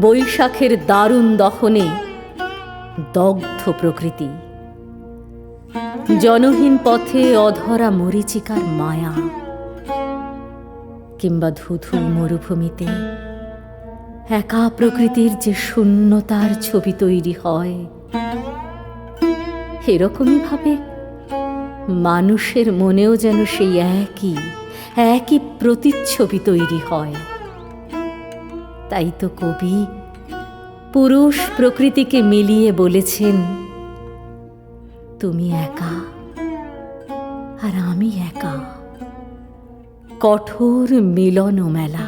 বৈশাখের দারুণ দহনে দগ্ধ প্রকৃতি, জনহীন পথে অধরা মরীচিকার মায়া, কিংবা ধুধু মরুভূমিতে একা প্রকৃতির যে শূন্যতার ছবি তৈরি হয়, এরকমই ভাবে মানুষের মনেও যেন সেই একই প্রতিচ্ছবি তৈরি হয়। তাই তো কবি পুরুষ প্রকৃতিকে মিলিয়ে বলেছেন, তুমি একা আর আমি একা, কঠোর মিলন মেলা।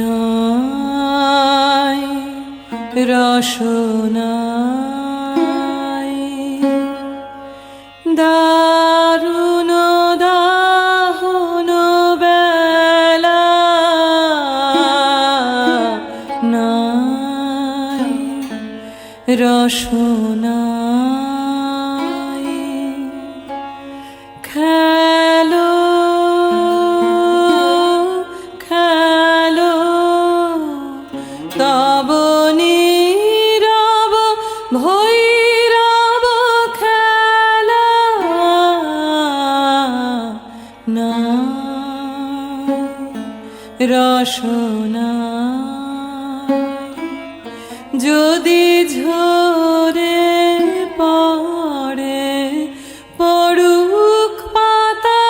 নাই রসনাই দারুণ দাহন বেলা, নাই রসনাই খেলো খেলো তব নীরব ভৈরব খেলা, নাই রসনাই যদি ঝরে পড়ে পড়ুক পাতা,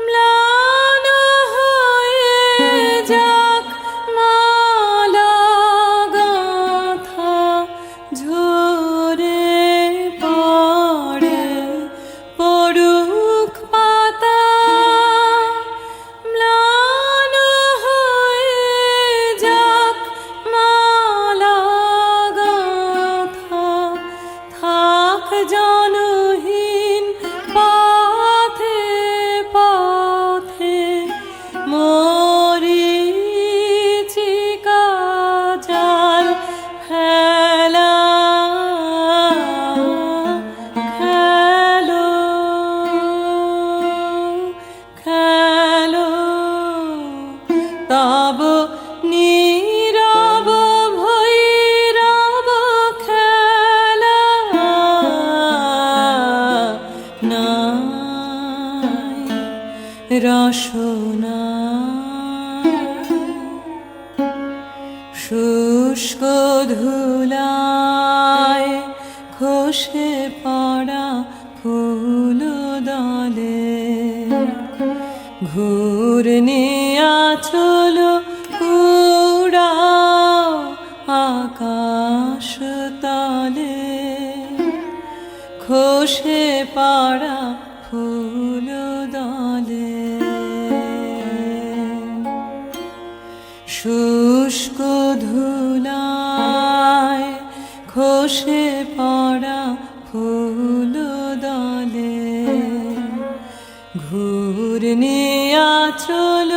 ম্লান হয়ে যাক মালা গাঁথা, ঝরে পড়ে পড়ুক পাতা, ম্লান হয়ে যাক মালা গাঁথা, থাক জনহীন পথে পথে মরীচিকা জাল ফেলা, খেলো খেলো তব নীরব ভৈরব খেলা, নাই রসনাই শুষ্ক ধুলায় খসে পড়া ফুল দলে, ঘূর্ণি আঁচল উড়াও আকাশ তলে, খসে পড়া ফুল দলে, শুষ্ক ধুলায় খসে পড়া ফুল দলে, ঘূর্ণি আঁচল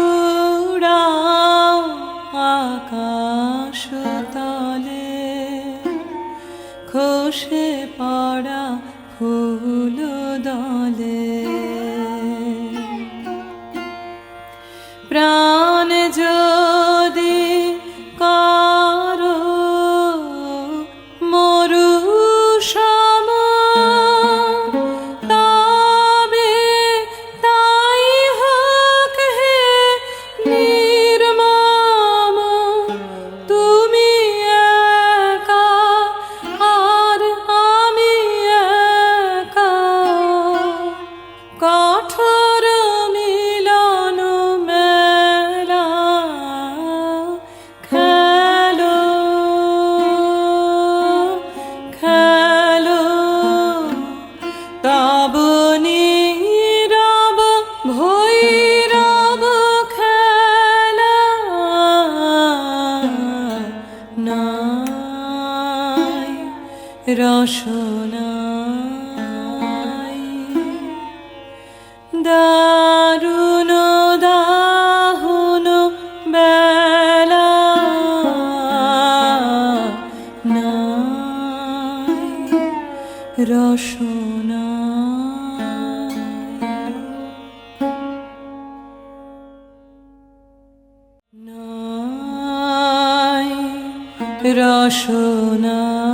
উড়াও আকাশ তলে, খসে পড়া ফুল দলে, প্রাণ যদি কারো মরু সম, তবে তাই হোক হে নির্মম, তুমি একা আর আমি একা, কঠোর মিলন মেলা, খেলো খেলো তব নীরব ভৈরব খেলা, নাই রসনাই দারুণ দাহন বেলা, নাই রসনাই। রসনায়